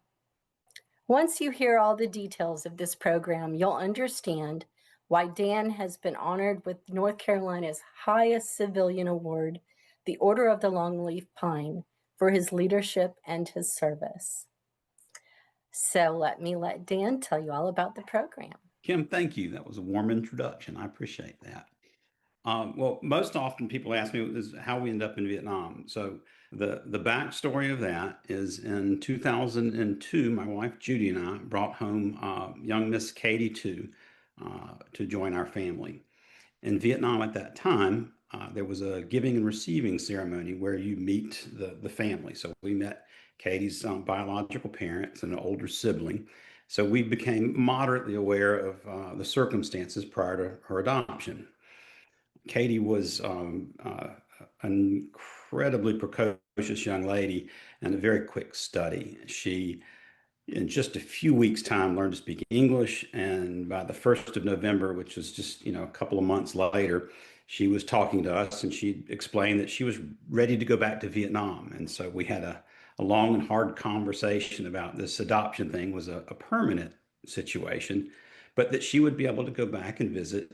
Once you hear all the details of this program, you'll understand why Dan has been honored with North Carolina's highest civilian award, the Order of the Longleaf Pine, for his leadership and his service. So let Dan tell you all about the program. Kim, thank you. That was a warm introduction. I appreciate that. Well, most often people ask me is how we end up in Vietnam. So the backstory of that is in 2002, my wife Judy and I brought home young Miss Katie to join our family. In Vietnam at that time, there was a giving and receiving ceremony where you meet the family. So we met Katie's biological parents and an older sibling. So we became moderately aware of the circumstances prior to her adoption. Katie was an incredibly precocious young lady and a very quick study. She, in just a few weeks' time, learned to speak English, and by the 1st of November, which was just a couple of months later, she was talking to us, and she explained that she was ready to go back to Vietnam. And so we had a long and hard conversation about this adoption thing was a permanent situation, but that she would be able to go back and visit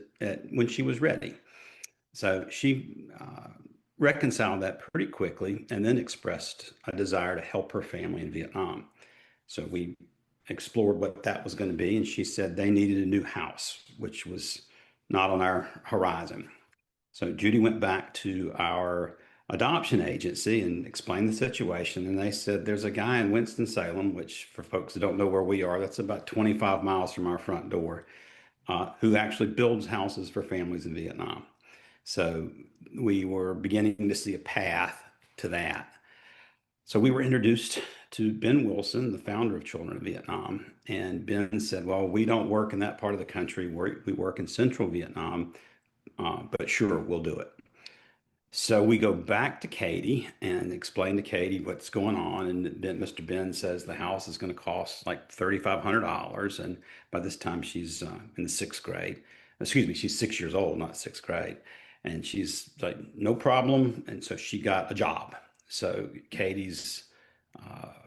when she was ready. So she reconciled that pretty quickly and then expressed a desire to help her family in Vietnam. So we explored what that was going to be, and she said they needed a new house, which was not on our horizon. So Judy went back to our adoption agency and explained the situation, and they said there's a guy in Winston-Salem, which for folks that don't know where we are, that's about 25 miles from our front door, who actually builds houses for families in Vietnam. So we were beginning to see a path to that. So we were introduced to Ben Wilson, the founder of Children of Vietnam. And Ben said, well, we don't work in that part of the country. We work in central Vietnam, but sure, we'll do it. So we go back to Katie and explain to Katie what's going on. And Mr. Ben says the house is going to cost like $3,500. And by this time, she's in the 6th grade. Excuse me, she's 6 years old, not 6th grade. And she's like, no problem. And so she got a job. So Katie's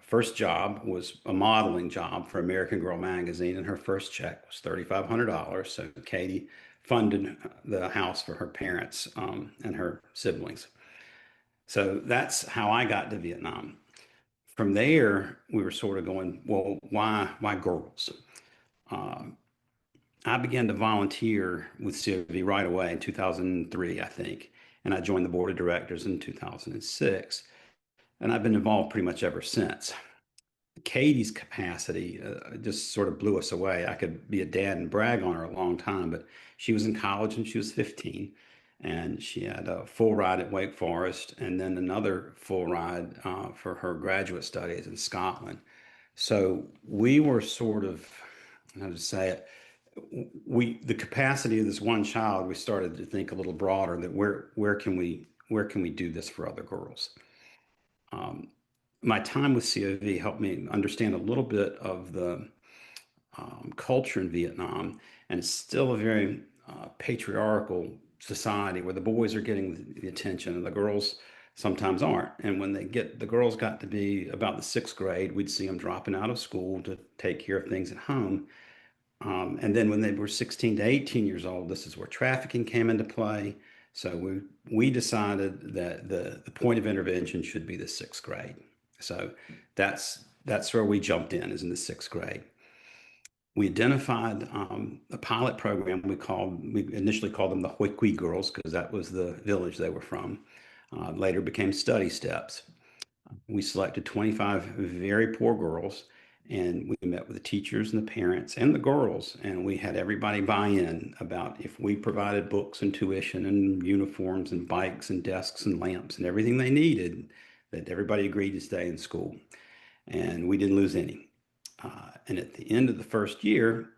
first job was a modeling job for American Girl magazine, and her first check was $3,500. So Katie funded the house for her parents and her siblings. So that's how I got to Vietnam. From there, we were sort of going, well, why girls? Uh, I began to volunteer with COV right away in 2003, I think, and I joined the board of directors in 2006, and I've been involved pretty much ever since. Katie's capacity just sort of blew us away. I could be a dad and brag on her a long time, but she was in college and she was 15, and she had a full ride at Wake Forest and then another full ride for her graduate studies in Scotland. So we were sort of, how to say it, the capacity of this one child, we started to think a little broader that where can we do this for other girls? My time with COV helped me understand a little bit of the culture in Vietnam, and it's still a very patriarchal society where the boys are getting the attention and the girls sometimes aren't. And when the girls got to be about the sixth grade, we'd see them dropping out of school to take care of things at home. And then when they were 16 to 18 years old, this is where trafficking came into play. So we decided that the point of intervention should be the sixth grade. So that's where we jumped in, is in the sixth grade. We identified a pilot program we initially called them the Hoi Qui girls because that was the village they were from. Later became study steps. We selected 25 very poor girls, and we met with the teachers and the parents and the girls, and we had everybody buy in about if we provided books and tuition and uniforms and bikes and desks and lamps and everything they needed, that everybody agreed to stay in school. And we didn't lose any. And at the end of the first year,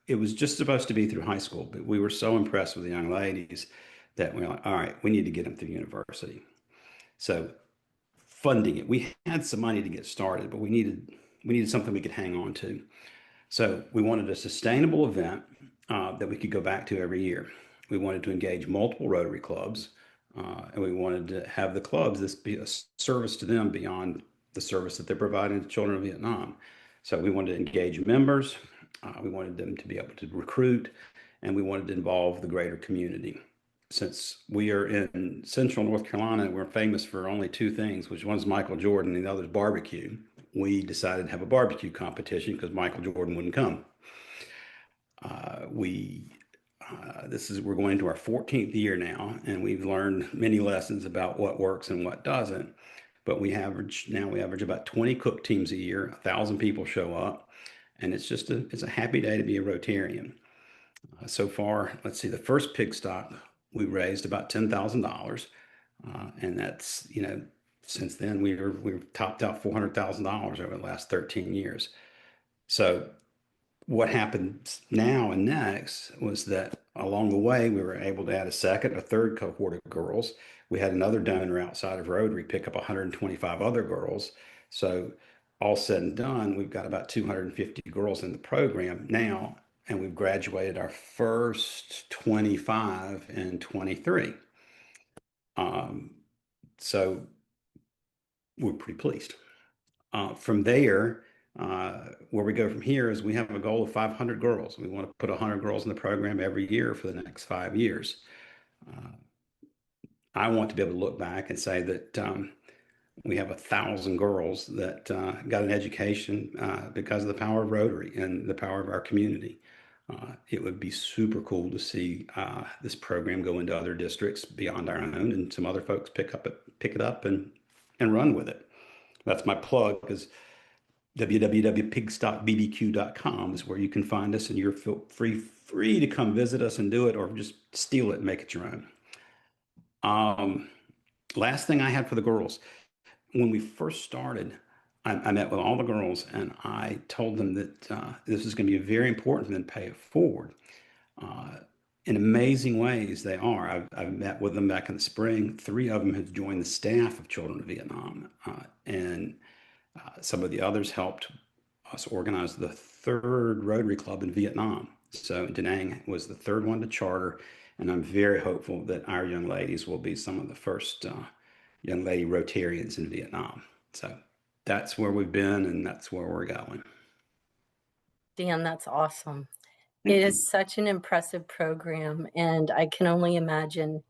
it was just supposed to be through high school, but we were so impressed with the young ladies that we were like, all right, we need to get them through university. So funding it, we had some money to get started, but we needed something we could hang on to. So we wanted a sustainable event that we could go back to every year. We wanted to engage multiple Rotary clubs, and we wanted to have the clubs, this be a service to them beyond the service that they're providing to children of Vietnam. So we wanted to engage members, we wanted them to be able to recruit, and we wanted to involve the greater community. Since we are in central North Carolina, we're famous for only two things, which one's Michael Jordan and the other's barbecue. We decided to have a barbecue competition because Michael Jordan wouldn't come. We're going into our 14th year now, and we've learned many lessons about what works and what doesn't. But we average about 20 cook teams a year. 1,000 people show up, and it's a happy day to be a Rotarian. So far, let's see, the first pig stock we raised about $10,000, and that's since then we've topped out $400,000 over the last 13 years. So what happened now and next was that along the way, we were able to add a second, a third cohort of girls. We had another donor outside of Rotary pick up 125 other girls. So all said and done, we've got about 250 girls in the program now, and we've graduated our first 25 in 23. So we're pretty pleased. From there, where we go from here is we have a goal of 500 girls. We want to put 100 girls in the program every year for the next 5 years. I want to be able to look back and say that we have 1,000 girls that got an education because of the power of Rotary and the power of our community. It would be super cool to see this program go into other districts beyond our own, and some other folks pick it up and run with it. That's my plug, because www.pigstockbbq.com is where you can find us, and you're free to come visit us and do it, or just steal it and make it your own. Last thing I had for the girls, when we first started, I met with all the girls and I told them that this is going to be very important for them to pay it forward. In amazing ways, they are. I've met with them back in the spring. 3 of them have joined the staff of Children of Vietnam, and some of the others helped us organize the 3rd Rotary Club in Vietnam. So Da Nang was the 3rd one to charter, And I'm very hopeful that our young ladies will be some of the first young lady Rotarians in Vietnam. So that's where we've been, and that's where we're going. Dan, that's awesome. Thank It you. is such an impressive program, and I can only imagine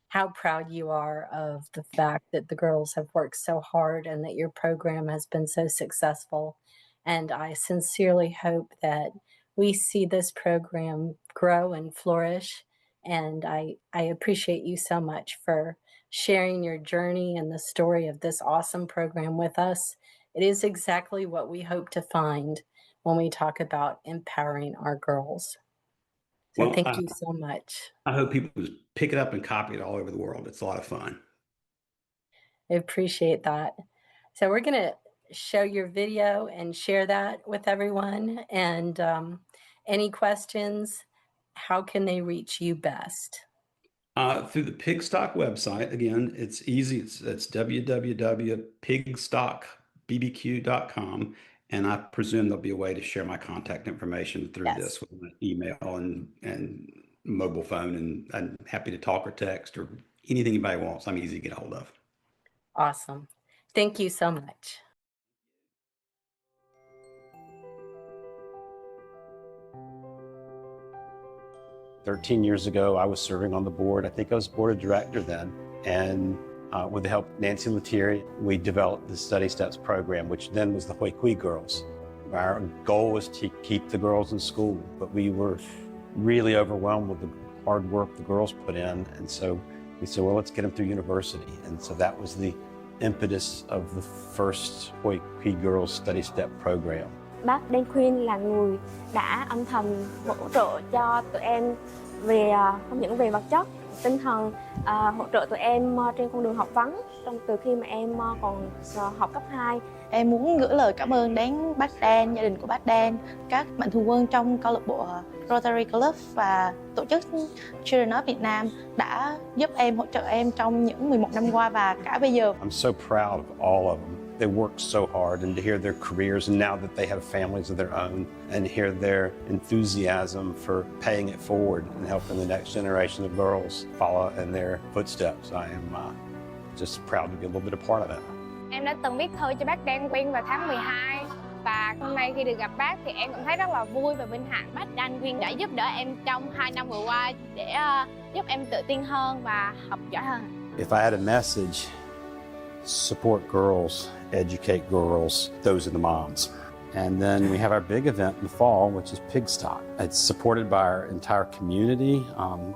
how proud you are of the fact that the girls have worked so hard and that your program has been so successful. And I sincerely hope that we see this program grow and flourish. And I appreciate you so much for sharing your journey and the story of this awesome program with us. It is exactly what we hope to find when we talk about empowering our girls. So Well, thank you so much. I hope people just pick it up and copy it all over the world. It's a lot of fun. I appreciate that. So we're going to show your video and share that with everyone. And any questions, how can they reach you best? Through the Pigstock website. Again, it's easy. It's www.pigstockbbq.com. And I presume there'll be a way to share my contact information through this with my email and mobile phone. And I'm happy to talk or text or anything anybody wants. I'm easy to get a hold of. Awesome. Thank you so much. "13 years ago, I was serving on the board. I think I was board of director then. And with the help of Nancy Lettieri, we developed the Study Steps program, which then was the RAG4GE girls. Our goal was to keep the girls in school, but we were really overwhelmed with the hard work the girls put in. And so we said, well, let's get them through university. And so that was the impetus of the first RAG4GE Girls Study Step program. Bác Dan Khuyên là người đã âm thầm hỗ trợ cho tụi em về không những về vật chất, tinh thần, hỗ trợ tụi em trên con đường học vấn từ khi mà em còn học cấp 2. Em muốn gửi lời cảm ơn đến bác Dan, gia đình của bác Dan, các mạnh thường quân trong câu lạc bộ Rotary Club và tổ chức Children of Việt Nam đã giúp em, hỗ trợ em trong những 11 năm qua và cả bây giờ. I'm so proud of all of them. They worked so hard, and to hear their careers, and now that they have families of their own, and hear their enthusiasm for paying it forward and helping the next generation of girls follow in their footsteps. I am just proud to be a little bit a part of it. Em đã từng viết thơ cho bác Dan Khuyên vào tháng 12 và hôm nay khi được gặp bác thì em cũng thấy rất là vui và vinh hạnh. Bác Dan Khuyên đã giúp đỡ em trong 2 năm vừa qua để giúp em tự tin hơn và học giỏi hơn. If I had a message, support girls, educate girls, those are the moms. And then we have our big event in the fall, which is Pigstock. It's supported by our entire community.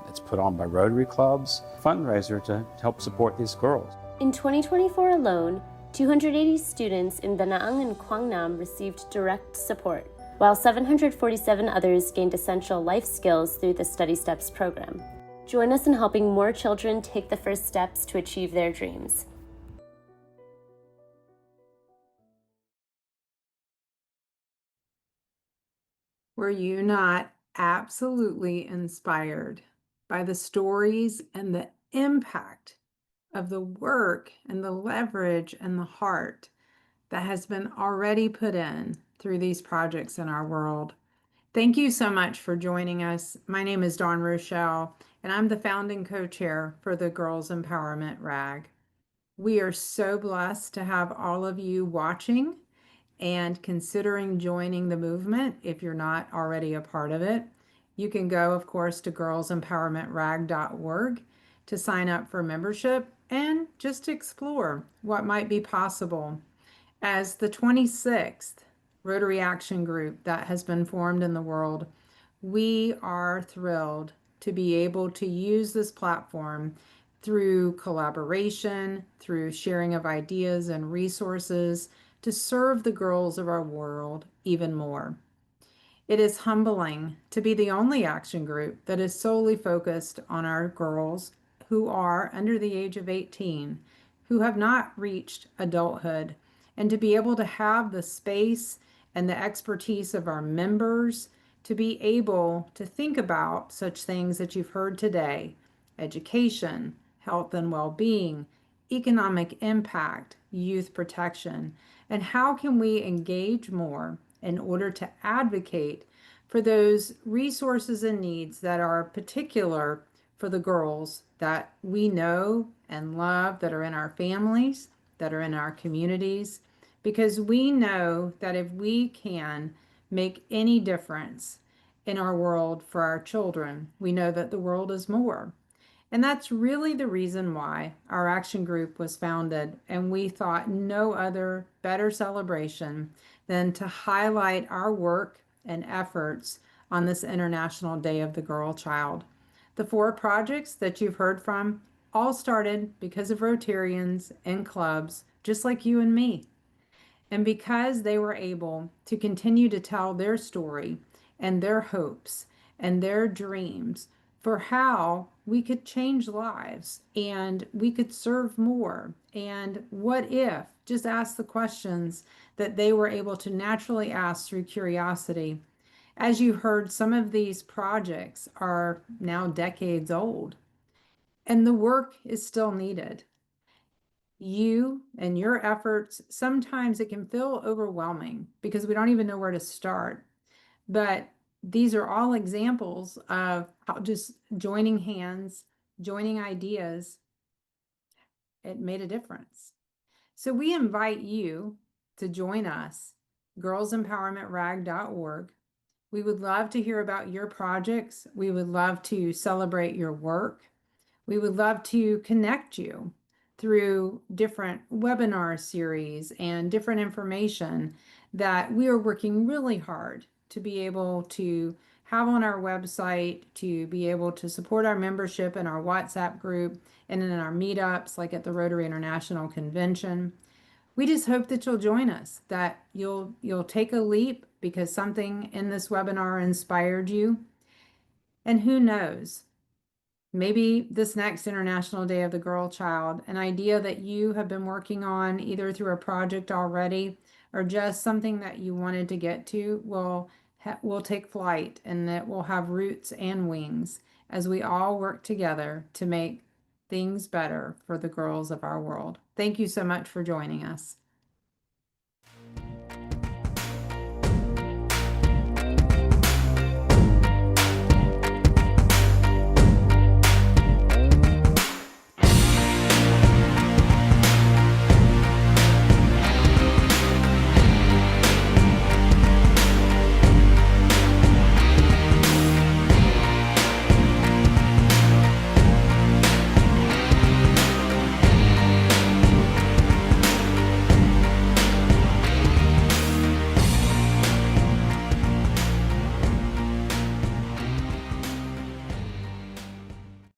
It's put on by Rotary clubs, fundraiser to help support these girls. In 2024 alone, 280 students in Da Nang and Quang Nam received direct support, while 747 others gained essential life skills through the Study Steps program. Join us in helping more children take the first steps to achieve their dreams. Were you not absolutely inspired by the stories and the impact of the work and the leverage and the heart that has been already put in through these projects in our world? Thank you so much for joining us. My name is Dawn Rochelle, and I'm the founding co-chair for the Girls Empowerment RAG. We are so blessed to have all of you watching and considering joining the movement if you're not already a part of it. You can go, of course, to girlsempowermentrag.org to sign up for membership and just explore what might be possible. As the 26th Rotary Action Group that has been formed in the world, we are thrilled to be able to use this platform through collaboration, through sharing of ideas and resources, to serve the girls of our world even more. It is humbling to be the only action group that is solely focused on our girls who are under the age of 18, who have not reached adulthood, and to be able to have the space and the expertise of our members to be able to think about such things that you've heard today: education, health and well-being, economic impact, youth protection, and how can we engage more in order to advocate for those resources and needs that are particular for the girls that we know and love, that are in our families, that are in our communities, because we know that if we can make any difference in our world for our children, we know that the world is more. And that's really the reason why our action group was founded, and we thought no other better celebration than to highlight our work and efforts on this International Day of the Girl Child. The 4 projects that you've heard from all started because of Rotarians and clubs just like you and me. And because they were able to continue to tell their story and their hopes and their dreams for how we could change lives and we could serve more. And what if, just ask the questions that they were able to naturally ask through curiosity. As you heard, some of these projects are now decades old, and the work is still needed. You and your efforts, sometimes it can feel overwhelming because we don't even know where to start. But these are all examples of how just joining hands, joining ideas, it made a difference. So we invite you to join us, girlsempowermentrag.org. We would love to hear about your projects. We would love to celebrate your work. We would love to connect you through different webinar series and different information that we are working really hard to be able to have on our website, to be able to support our membership in our WhatsApp group and in our meetups like at the Rotary International Convention. We just hope that you'll join us, that you'll take a leap because something in this webinar inspired you. And who knows, maybe this next International Day of the Girl Child, an idea that you have been working on either through a project already or just something that you wanted to get to will take flight, and it will have roots and wings as we all work together to make things better for the girls of our world. Thank you so much for joining us.